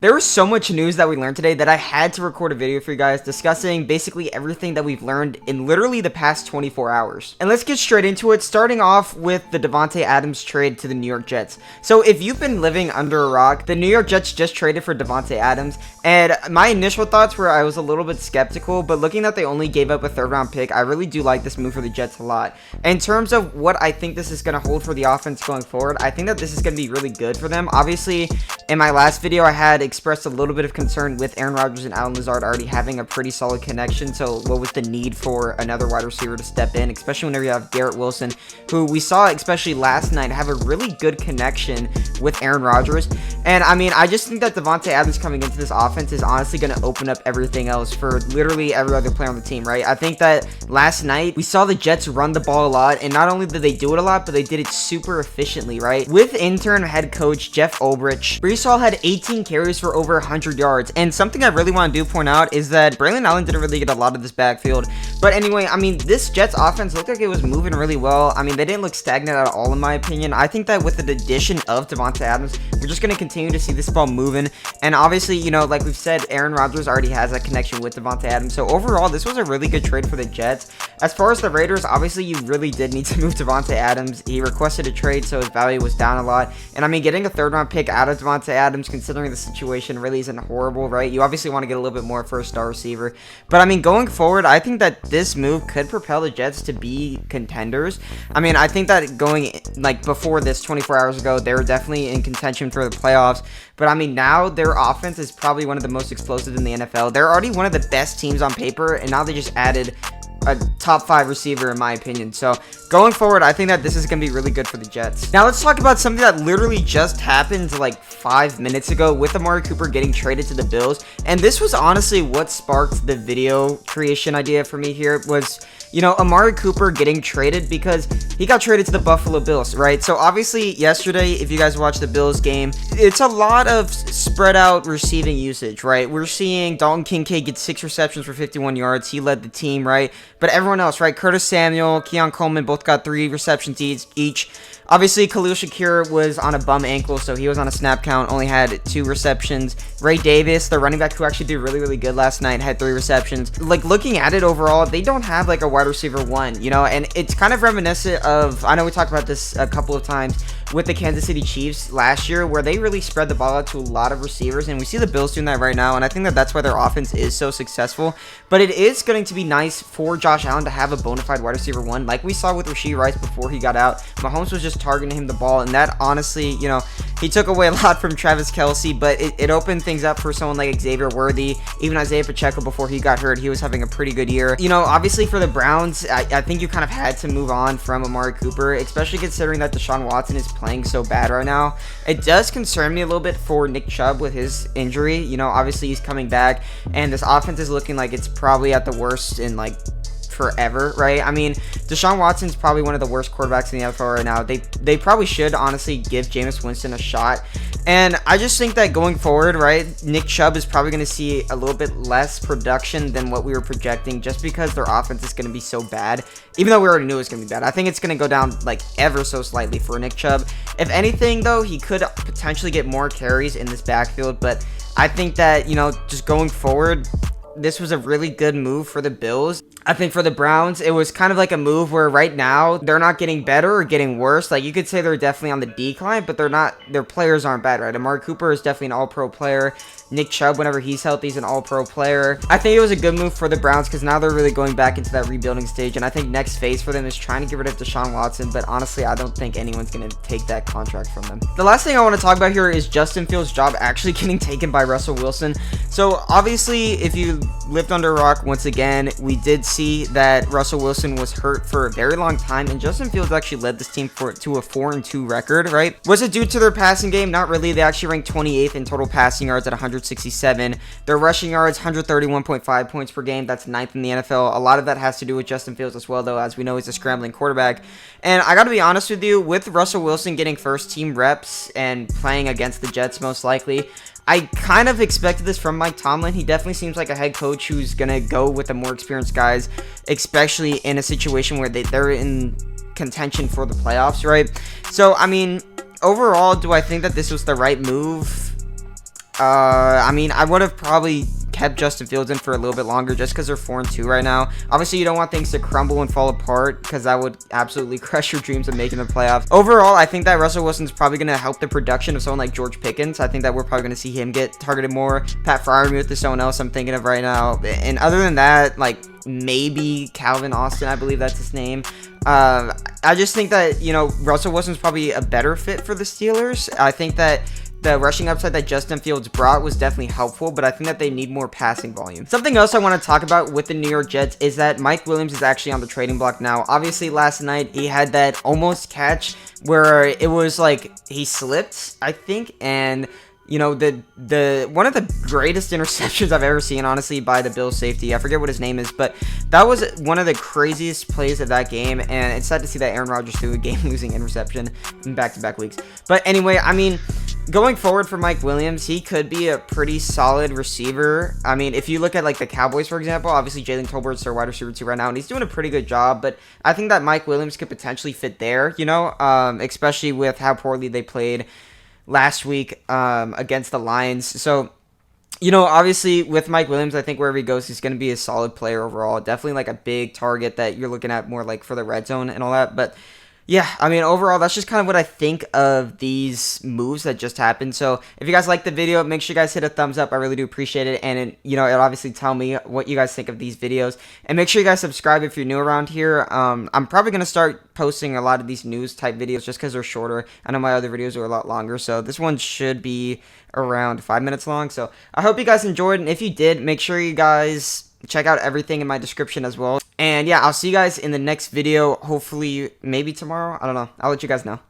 There was so much news that we learned today that I had to record a video for you guys discussing basically everything that we've learned in literally the past 24 hours. And let's get straight into it, starting off with the Devonte Adams trade to the New York Jets. So if you've been living under a rock, the New York Jets just traded for Devonte Adams, and my initial thoughts were I was a little bit skeptical, but looking that they only gave up a third-round pick, I really do like this move for the Jets a lot. In terms of what I think this is going to hold for the offense going forward, I think that this is going to be really good for them. Obviously, in my last video, I had expressed a little bit of concern with Aaron Rodgers and Allen Lazard already having a pretty solid connection. So what was the need for another wide receiver to step in, especially whenever you have Garrett Wilson, who we saw, especially last night, have a really good connection with Aaron Rodgers. And I mean, I just think that Devonte Adams coming into this offense is honestly going to open up everything else for literally every other player on the team, right? I think that last night we saw the Jets run the ball a lot, and not only did they do it a lot, but they did it super efficiently, right? With interim head coach Jeff Ulbrich, Brees Hall had 18 carries for over 100 yards. And something I really want to point out is that Braylon Allen didn't really get a lot of this backfield. But anyway, I mean, this Jets offense looked like it was moving really well. I mean, they didn't look stagnant at all, in my opinion. I think that with the addition of Devonte Adams, we're just going to continue to see this ball moving. And obviously, you know, like we've said, Aaron Rodgers already has that connection with Devonte Adams. So overall, this was a really good trade for the Jets. As far as the Raiders, obviously, you really did need to move Devonte Adams. He requested a trade, so his value was down a lot. And I mean, getting a third-round pick out of Devonte Adams, considering the situation, really isn't horrible, right? You obviously want to get a little bit more for a star receiver. But I mean, going forward, I think that this move could propel the Jets to be contenders. I mean, I think that going, like, before this 24 hours ago, they were definitely in contention for the playoffs. But I mean, now their offense is probably one of the most explosive in the NFL. They're already one of the best teams on paper, and now they just added a top 5 receiver, in my opinion. So going forward, I think that this is going to be really good for the Jets. Now let's talk about something that literally just happened like 5 minutes ago with Amari Cooper getting traded to the Bills. And this was honestly what sparked the video creation idea for me here was, you know, Amari Cooper getting traded because he got traded to the Buffalo Bills, right? So obviously yesterday, if you guys watched the Bills game, it's a lot of spread out receiving usage, right? We're seeing Dalton Kincaid get 6 receptions for 51 yards. He led the team, right? But everyone else, right? Curtis Samuel, Keon Coleman both got 3 receptions each. Obviously, Khalil Shakir was on a bum ankle, so he was on a snap count, only had 2 receptions. Ray Davis, the running back who actually did really, really good last night, had 3 receptions. Like, looking at it overall, they don't have, like, a wide receiver 1, you know? And it's kind of reminiscent of, I know we talked about this a couple of times with the Kansas City Chiefs last year, where they really spread the ball out to a lot of receivers, and we see the Bills doing that right now, and I think that that's why their offense is so successful. But it is going to be nice for Josh Allen to have a bona fide wide receiver 1, like we saw with Rashee Rice before he got out. Mahomes was just targeting him the ball, and that honestly, you know, he took away a lot from Travis Kelce, but it opened things up for someone like Xavier Worthy. Even Isaiah Pacheco, before he got hurt, he was having a pretty good year. You know, obviously for the Browns, I think you kind of had to move on from Amari Cooper, especially considering that Deshaun Watson is playing so bad right now. It does concern me a little bit for Nick Chubb with his injury. You know, obviously he's coming back, and this offense is looking like it's probably at the worst in like forever, right? I mean, Deshaun Watson's probably one of the worst quarterbacks in the NFL right now. They probably should honestly give Jameis Winston a shot. And I just think that going forward, right, Nick Chubb is probably going to see a little bit less production than what we were projecting, just because their offense is going to be so bad. Even though we already knew it was going to be bad, I think it's going to go down like ever so slightly for Nick Chubb. If anything, though, he could potentially get more carries in this backfield. But I think that, you know, just going forward, this was a really good move for the Bills. I think for the Browns, it was kind of like a move where right now they're not getting better or getting worse. Like, you could say they're definitely on the decline, but they're not. Their players aren't bad, right? Amari Cooper is definitely an all-pro player. Nick Chubb, whenever he's healthy, is an all-pro player. I think it was a good move for the Browns because now they're really going back into that rebuilding stage, and I think next phase for them is trying to get rid of Deshaun Watson, but honestly, I don't think anyone's going to take that contract from them. The last thing I want to talk about here is Justin Fields' job actually getting taken by Russell Wilson. So, obviously, if you lived under a rock, once again, we did see that Russell Wilson was hurt for a very long time, and Justin Fields actually led this team to a 4-2 record, right? Was it due to their passing game? Not really. They actually ranked 28th in total passing yards at 167. Their rushing yards, 131.5 points per game. That's 9th in the NFL. A lot of that has to do with Justin Fields as well, though, as we know, he's a scrambling quarterback. And I got to be honest with you, with Russell Wilson getting first-team reps and playing against the Jets most likely, I kind of expected this from Mike Tomlin. He definitely seems like a head coach who's going to go with the more experienced guys, especially in a situation where they're in contention for the playoffs, right? So, I mean, overall, do I think that this was the right move? I mean, I would have probably kept Justin Fields in for a little bit longer just because they're 4-2 right now. Obviously, you don't want things to crumble and fall apart because that would absolutely crush your dreams of making the playoffs. Overall, I think that Russell Wilson's probably going to help the production of someone like George Pickens. I think that we're probably going to see him get targeted more. Pat Freiermuth is someone else I'm thinking of right now. And other than that, like, maybe Calvin Austin, I believe that's his name. I just think that, you know, Russell Wilson's probably a better fit for the Steelers. I think that the rushing upside that Justin Fields brought was definitely helpful, but I think that they need more passing volume. Something else I want to talk about with the New York Jets is that Mike Williams is actually on the trading block now. Obviously, last night he had that almost catch where it was like he slipped, I think, and you know, the one of the greatest interceptions I've ever seen, honestly, by the Bills safety. I forget what his name is, but that was one of the craziest plays of that game, and it's sad to see that Aaron Rodgers threw a game-losing interception in back-to-back weeks. But anyway, I mean, going forward for Mike Williams, he could be a pretty solid receiver. I mean, if you look at, like, the Cowboys, for example, obviously Jalen Tolbert's their wide receiver 2 right now, and he's doing a pretty good job, but I think that Mike Williams could potentially fit there, you know, especially with how poorly they played last week against the Lions. So, you know, obviously with Mike Williams, I think wherever he goes, he's going to be a solid player overall. Definitely like a big target that you're looking at more like for the red zone and all that. But yeah, I mean, overall, that's just kind of what I think of these moves that just happened. So if you guys like the video, make sure you guys hit a thumbs up. I really do appreciate it. And, you know, it'll obviously tell me what you guys think of these videos. And make sure you guys subscribe if you're new around here. I'm probably going to start posting a lot of these news type videos just because they're shorter. I know my other videos are a lot longer. So this one should be around 5 minutes long. So I hope you guys enjoyed. And if you did, make sure you guys check out everything in my description as well. And yeah, I'll see you guys in the next video, hopefully maybe tomorrow. I don't know. I'll let you guys know.